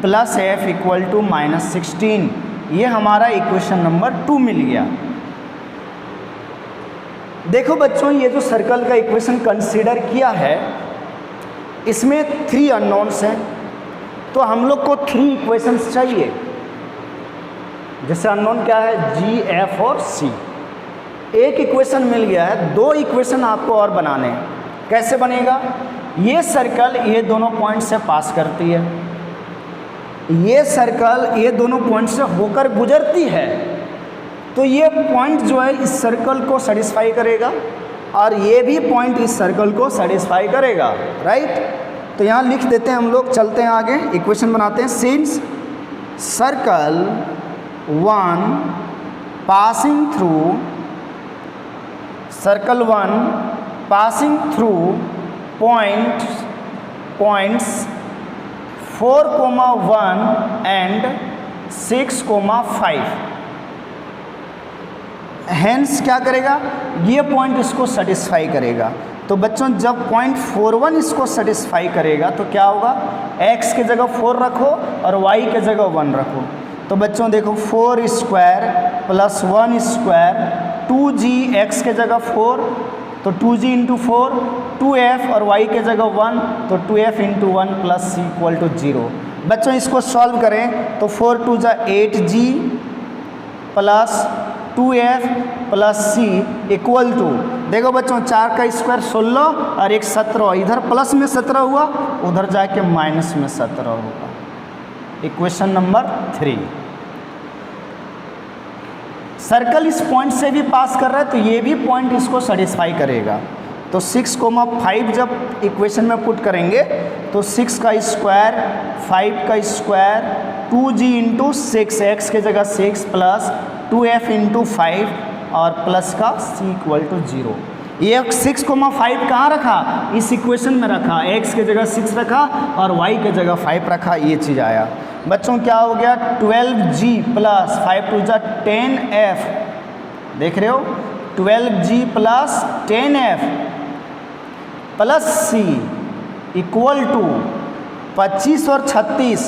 + f = -16। ये हमारा इक्वेशन नंबर 2 मिल गया। देखो बच्चों, ये जो सर्कल का इक्वेशन कंसीडर किया है इसमें 3 अननोन्स हैं, तो हम लोग को 3 इक्वेशंस चाहिए। जैसे अननोन क्या है, g, f और c। एक इक्वेशन मिल गया है, 2 इक्वेशन आपको और बनाने हैं। कैसे बनेगा, ये सर्कल ये दोनों पॉइंट से पास करती है, ये सर्कल ये दोनों पॉइंट से होकर गुजरती है, तो ये पॉइंट जो है इस सर्कल को सेटिस्फाई करेगा और ये भी पॉइंट इस सर्कल को सेटिस्फाई करेगा, राइट। तो यहाँ लिख देते हैं हम लोग, चलते हैं आगे, इक्वेशन बनाते हैं। Since circle 1 passing through, circle 1 passing through points 4,1 and 6,5 hence क्या करेगा, ये पॉइंट इसको सेटिस्फाई करेगा। तो बच्चों जब पॉइंट 41 इसको सेटिस्फाई करेगा तो क्या होगा, x की जगह 4 रखो और y की जगह 1 रखो। तो बच्चों देखो 4 square plus 1 square 2g, x के जगह 4 तो 2g इंटू 4, 2f और y के जगह 1 तो 2f into 1 plus c equal to 0। बच्चों इसको सॉल्व करें तो 4 2 जा 8g plus 2f plus c equal to, देखो बच्चों 4 का स्क्वायर 16 और एक 17, इधर प्लस में 17 हुआ, उधर जाके माइनस में 17 होगा। Equation number 3। सर्कल इस पॉइंट से भी पास कर रहा है तो ये भी पॉइंट इसको सेटिस्फाई करेगा। तो 6,5 जब इक्वेशन में पुट करेंगे तो 6 का स्क्वायर 5 का स्क्वायर 2g इंटू 6, एक्स की जगह 6 प्लस 2f इंटू 5 और प्लस का c इक्वल टू 0। ये 6,5 कहाँ रखा, इस इक्वेशन में रखा, x की जगह 6 रखा और y की जगह 5 रखा, ये चीज़ आया। बच्चों क्या हो गया 12g प्लस 5 2 जा 10f, देख रहे हो 12g plus 10f plus c equal to 25 और 36,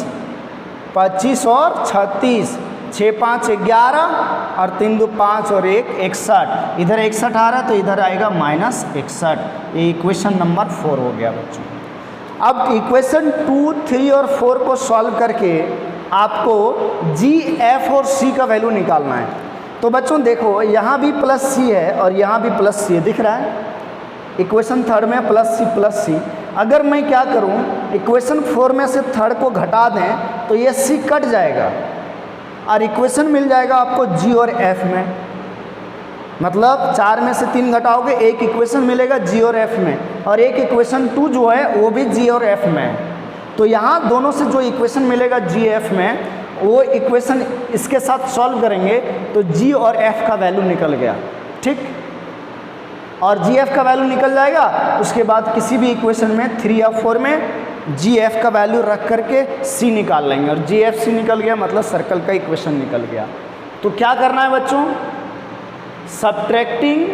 25 और 36, 6 5 11 और 3 2 5 और 1 61, इधर 61 आ रहा है तो इधर आएगा -61। ये इक्वेशन नंबर 4 हो गया बच्चों। अब इक्वेशन 2, 3 और 4 को सॉल्व करके आपको g, f और c का वैल्यू निकालना है। तो बच्चों देखो यहाँ भी प्लस c है और यहाँ भी प्लस c है, दिख रहा है। इक्वेशन 3 में प्लस c, अगर मैं क्या करूँ इक्वेशन 4 में से 3 को घटा दें तो ये c कट जाएगा और इक्वेशन मिल जाएगा आपको g और f में। मतलब 4 में से 3 घटाओगे एक इक्वेशन मिलेगा g और f में, और एक इक्वेशन 2 जो है वो भी g और f में है। तो यहाँ दोनों से जो इक्वेशन मिलेगा g f में, वो इक्वेशन इसके साथ सॉल्व करेंगे तो g और f का वैल्यू निकल गया, ठीक। और जी एफ का वैल्यू निकल जाएगा, उसके बाद किसी भी इक्वेशन में 3 या 4 में जी एफ का वैल्यू रख करके सी निकाल लेंगे, और जी एफ सी निकल गया मतलब सर्कल का इक्वेशन निकल गया। तो क्या करना है बच्चों, सब्ट्रैक्टिंग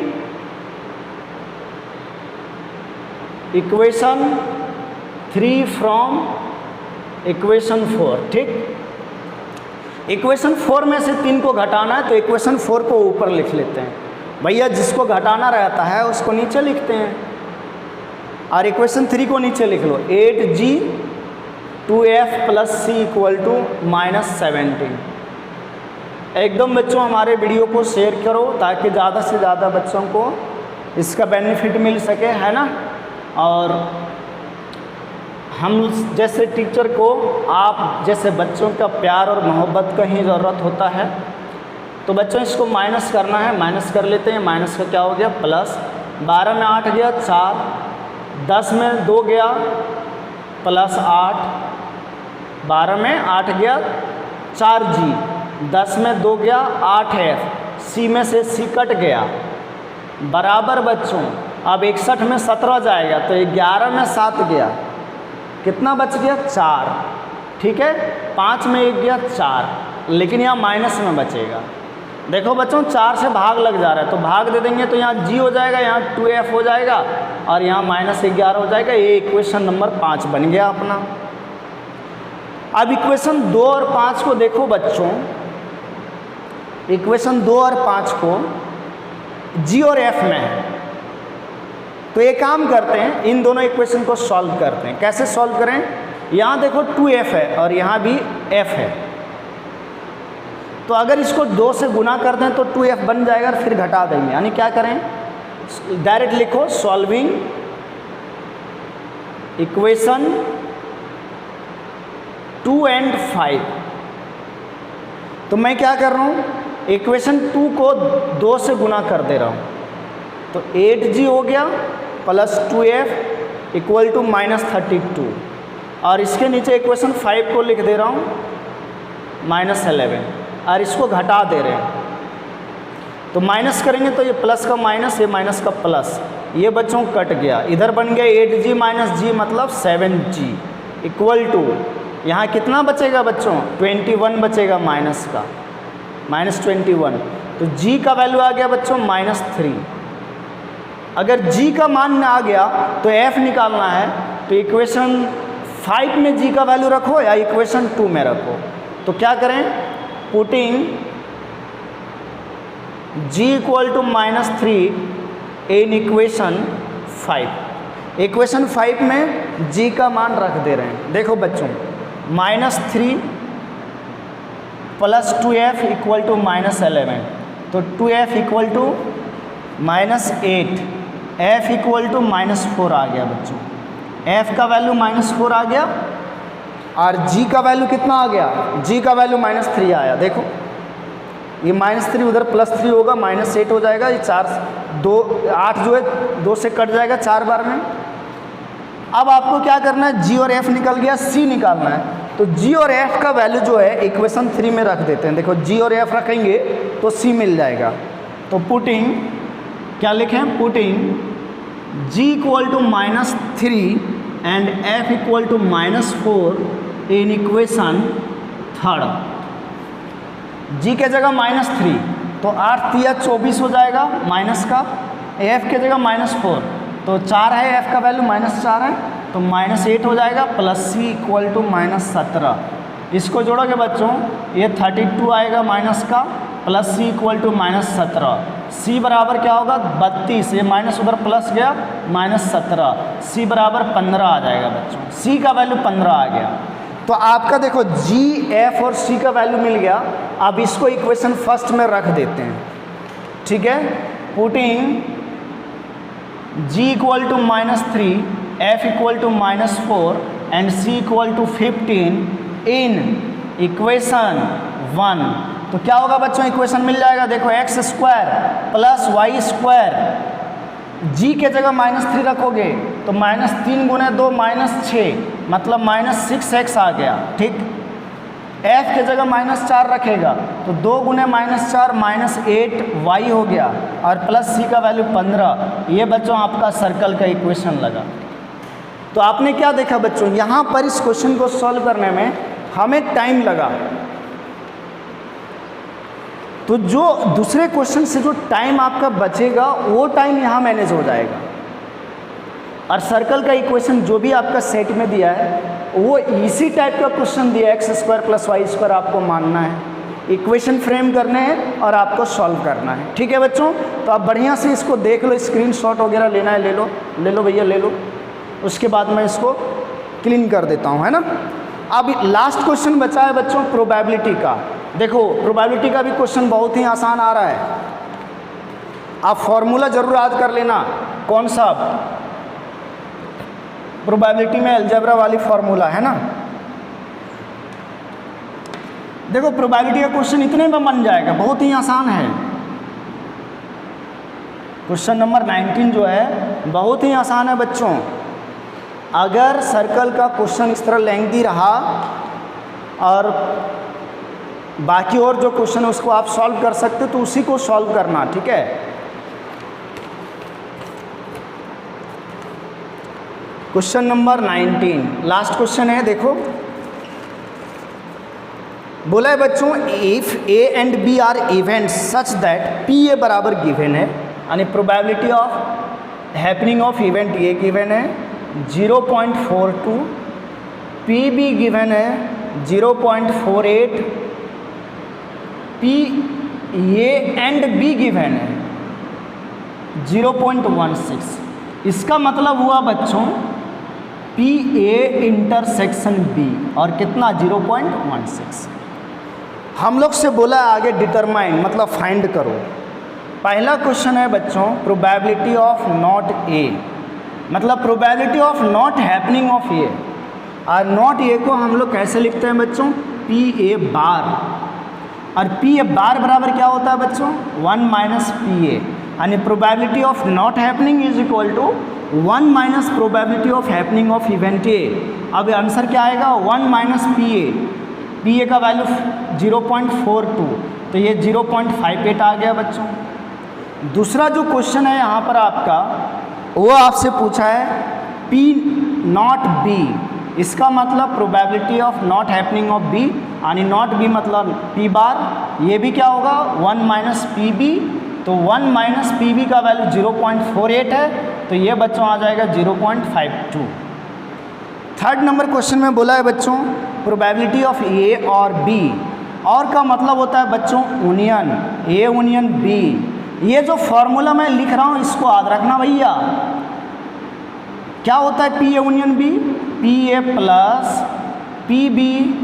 इक्वेशन 3 फ्रॉम इक्वेशन 4, ठीक। इक्वेशन 4 में से 3 को घटाना है तो इक्वेशन 4 को ऊपर लिख लेते हैं भैया, जिसको घटाना रहता है उसको नीचे लिखते हैं, और इक्वेशन 3 को नीचे लिख लो 8g 2f plus c equal to -17। एकदम बच्चों हमारे वीडियो को शेयर करो ताकि ज़्यादा से ज़्यादा बच्चों को इसका बेनिफिट मिल सके, है ना। और हम जैसे टीचर को आप जैसे बच्चों का प्यार और मोहब्बत का ही ज़रूरत होता है। तो बच्चों इसको माइनस करना है, माइनस कर लेते हैं। माइनस का क्या हो गया प्लस, 12 में 8 गया 4, 10 में 2 गया प्लस 8, 12 में 8 गया 4g, 10 में 2 गया 8f, c में से c कट गया बराबर बच्चों। अब 61 में 17 जाएगा तो 11 में 7 गया, कितना बच गया 4, ठीक है। 5 में 1 गया 4, लेकिन यहाँ माइनस में बचेगा। देखो बच्चों 4 से भाग लग जा रहा है तो भाग दे देंगे तो यहाँ g हो जाएगा, यहाँ 2f हो जाएगा और यहाँ -11 हो जाएगा। ये इक्वेशन नंबर 5 बन गया अपना। अब इक्वेशन 2 और 5 को देखो बच्चों, इक्वेशन 2 और 5 को g और f में है तो एक काम करते हैं, इन दोनों इक्वेशन को सॉल्व करते हैं। कैसे सॉल्व करें, यहाँ देखो 2f है और यहाँ भी f है, तो अगर इसको 2 से गुना कर दें तो 2f बन जाएगा और फिर घटा देंगे। यानी क्या करें, डायरेक्ट लिखो सॉल्विंग इक्वेशन 2 and 5। तो मैं क्या कर रहा हूँ, इक्वेशन 2 को 2 से गुना कर दे रहा हूँ तो 8g हो गया प्लस 2f इक्वल टू -32, और इसके नीचे इक्वेशन 5 को लिख दे रहा हूँ -11, और इसको घटा दे रहे हैं तो माइनस करेंगे तो ये प्लस का माइनस, ये माइनस का प्लस, ये बच्चों कट गया। इधर बन गया 8g माइनस g मतलब 7g इक्वल टू, यहाँ कितना बचेगा बच्चों 21 बचेगा माइनस का, -21। तो g का वैल्यू आ गया बच्चों -3। अगर g का मान में आ गया तो f निकालना है, तो इक्वेशन 5 में g का वैल्यू रखो या इक्वेशन 2 में रखो। तो क्या करें, putting g equal to -3 in equation 5। Equation 5 में g का मान रख दे रहे हैं। देखो बच्चों, -3 + 2f इक्वल टू -11, तो 2f equal to -8, f equal to -4 आ गया बच्चों। f का वैल्यू -4 आ गया और g का वैल्यू कितना आ गया, g का वैल्यू -3 आया। देखो ये -3 उधर +3 होगा, -8 हो जाएगा, ये 8 जो है 2 से कट जाएगा 4 बार में। अब आपको क्या करना है, g और f निकल गया, c निकालना है। तो g और f का वैल्यू जो है इक्वेशन 3 में रख देते हैं। देखो g और f रखेंगे तो c मिल जाएगा। तो पुटिंग क्या लिखें, putting g equal to -3 and f equal to -4 in equation 3। g के जगह -3, तो 8 तिया 24 हो जाएगा माइनस का, f के जगह -4, तो 4 है, f का वैल्यू -4 है, तो -8 हो जाएगा, प्लस c इक्वल टू -17। इसको जोड़ोगे बच्चों, ये 32 आएगा माइनस का, plus c equal to -17। c बराबर क्या होगा 32, ये माइनस उधर प्लस गया, -17, c बराबर 15 आ जाएगा बच्चों। c का वैल्यू 15 आ गया। तो आपका देखो g, f और c का वैल्यू मिल गया। अब इसको इक्वेशन फर्स्ट में रख देते हैं, ठीक है। Putting g equal to -3, f equal to -4 and c equal to 15 in equation 1। तो क्या होगा बच्चों, इक्वेशन मिल जाएगा। देखो x² + y², g के जगह -3 रखोगे तो -3 × 2 -6, मतलब -6x आ गया, ठीक। f के जगह -4 रखेगा तो 2 × -4 -8y हो गया, और प्लस c का वैल्यू 15। ये बच्चों आपका सर्कल का इक्वेशन लगा। तो आपने क्या देखा बच्चों, यहाँ पर इस क्वेश्चन को सॉल्व करने में हमें टाइम लगा, तो जो दूसरे क्वेश्चन से जो टाइम आपका बचेगा वो टाइम यहाँ मैनेज हो जाएगा। और सर्कल का इक्वेशन जो भी आपका सेट में दिया है वो इसी टाइप का क्वेश्चन दिया है, x² + y² आपको मानना है, इक्वेशन फ्रेम करने हैं और आपको सॉल्व करना है, ठीक है बच्चों। तो आप बढ़िया से इसको देख लो, स्क्रीनशॉट वगैरह लेना है ले लो भैया, ले लो। उसके बाद मैं इसको क्लीन कर देता हूँ, है ना। अब लास्ट क्वेश्चन बचा है बच्चों प्रोबेबिलिटी का। देखो प्रोबेबिलिटी का भी क्वेश्चन बहुत ही आसान आ रहा है, आप फॉर्मूला जरूर याद कर लेना। कौन सा, प्रोबेबिलिटी में अलजेब्रा वाली फॉर्मूला है ना। देखो प्रोबेबिलिटी का क्वेश्चन इतने में बन जाएगा, बहुत ही आसान है। क्वेश्चन नंबर 19 जो है बहुत ही आसान है बच्चों। अगर सर्कल का क्वेश्चन इस तरह लेंथी रहा और बाकी और जो क्वेश्चन है उसको आप सॉल्व कर सकते तो उसी को सॉल्व करना, ठीक है। क्वेश्चन नंबर 19 लास्ट क्वेश्चन है। देखो बोला है बच्चों, if A and B are events such that P A बराबर गिवन है, यानी probability of happening of event A given है 0.42, पी बी गिवन है 0.48, P A and B given है 0.16। इसका मतलब हुआ बच्चों पी ए इंटरसेक्शन बी और कितना 0.16। हम लोग से बोला आगे डिटरमाइन मतलब फाइंड करो। पहला क्वेश्चन है बच्चों प्रोबेबिलिटी ऑफ नॉट ए, मतलब probability of not happening of A. और नॉट ए को हम लोग कैसे लिखते हैं बच्चों, पी ए बार, और पी ए बार बराबर क्या होता है बच्चों 1 माइनस पी ए, यानी probability of not happening is equal to 1 minus probability of happening of event A. अब आंसर क्या आएगा 1 minus P A, P A का वैल्यू 0.42, तो ये 0.58 आ गया बच्चों। दूसरा जो क्वेश्चन है यहाँ पर आपका वो आपसे पूछा है पी नॉट बी, इसका मतलब probability of not happening of B यानी नॉट बी मतलब पी बार। ये भी क्या होगा 1 माइनस पी बी, तो 1 माइनस पी बी का वैल्यू 0.48 है, तो ये बच्चों आ जाएगा 0.52। थर्ड नंबर क्वेश्चन में बोला है बच्चों प्रोबेबिलिटी ऑफ ए और बी। और का मतलब होता है बच्चों यूनियन, ए यूनियन बी। ये जो फॉर्मूला मैं लिख रहा हूँ इसको याद रखना भैया। क्या होता है P A union B? P A plus P B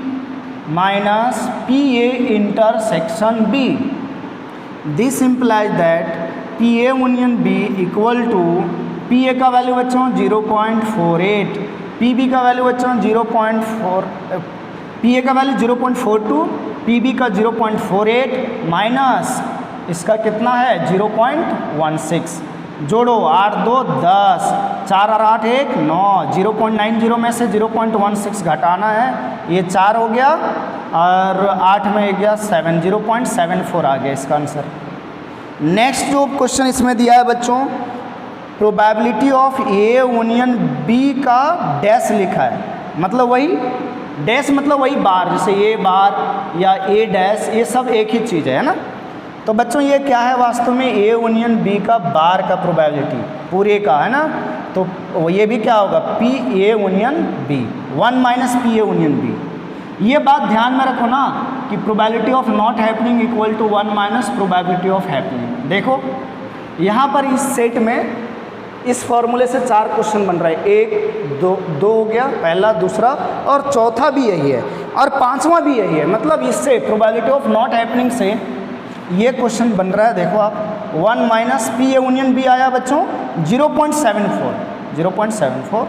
minus P A intersection B. This implies that P A union B equal to P A का वैल्यू बच्चों 0.48, पी बी का वैल्यू बच्चों 0.4, पी ए का value 0.42, P B का 0.48 minus इसका कितना है 0.16। जोड़ो 8 2 10, 4 और 8 1 9, 0.90 में से 0.16 घटाना है, ये 4 हो गया और 8 में एक गया 7, 0.74 आ गया इसका आंसर। नेक्स्ट जो क्वेश्चन इसमें दिया है बच्चों probability of A union B का डैश लिखा है, मतलब वही डैश मतलब वही बार, जैसे ए बार या ए डैश, ये सब एक ही चीज़ है ना। तो बच्चों ये क्या है वास्तव में ए यूनियन बी का बार का प्रोबेबिलिटी पूरे का है ना, तो ये भी क्या होगा P A union B, 1 minus P A union B. ये बात ध्यान में रखो ना कि probability of not happening equal to 1 minus probability of happening. देखो यहाँ पर इस सेट में इस फॉर्मूले से 4 क्वेश्चन बन रहा है, 1 2 हो गया, पहला दूसरा और चौथा भी यही है और 5वां भी यही है। मतलब इससे प्रोबेबिलिटी ऑफ नॉट हैपनिंग से ये क्वेश्चन बन रहा है। देखो आप 1 minus P A union B आया बच्चों 0.74,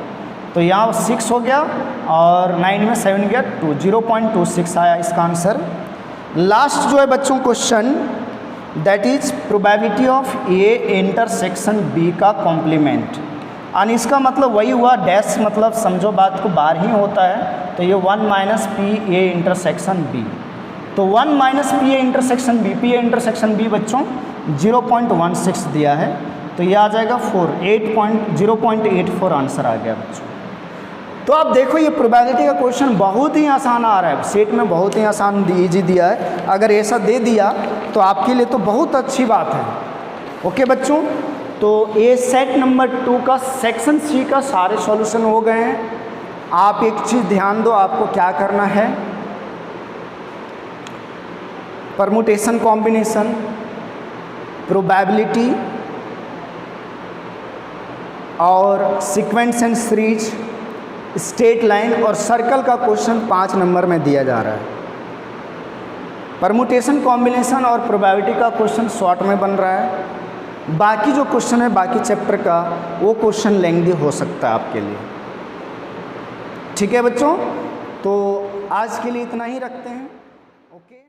तो यहाँ 6 हो गया और 9 में 7 गया 2, 0.26 आया इसका आंसर। लास्ट जो है बच्चों question that is probability of A intersection B का कॉम्प्लीमेंट, और इसका मतलब वही हुआ डैश, मतलब समझो बात को बार ही होता है, तो ये 1 minus P A intersection B, तो 1 minus P A intersection B, P A intersection B बच्चों 0.16 दिया है, तो ये आ जाएगा 0.84 आंसर आ गया बच्चों। तो आप देखो ये प्रोबेबिलिटी का क्वेश्चन बहुत ही आसान आ रहा है, सेट में बहुत ही आसान ईजी दिया है। अगर ऐसा दे दिया तो आपके लिए तो बहुत अच्छी बात है। ओके बच्चों, तो ये सेट नंबर 2 का सेक्शन सी का सारे सॉल्यूशन हो गए हैं। आप एक चीज़ ध्यान दो, आपको क्या करना है, परमुटेशन कॉम्बिनेशन, प्रोबेबिलिटी और sequence and series, straight line और सर्कल का क्वेश्चन 5 नंबर में दिया जा रहा है। परमुटेशन कॉम्बिनेशन और प्रोबेबिलिटी का क्वेश्चन शॉर्ट में बन रहा है। बाकी जो क्वेश्चन है बाकी चैप्टर का वो क्वेश्चन लेंथी हो सकता है आपके लिए। ठीक है बच्चों, तो आज के लिए इतना ही रखते हैं। ओके।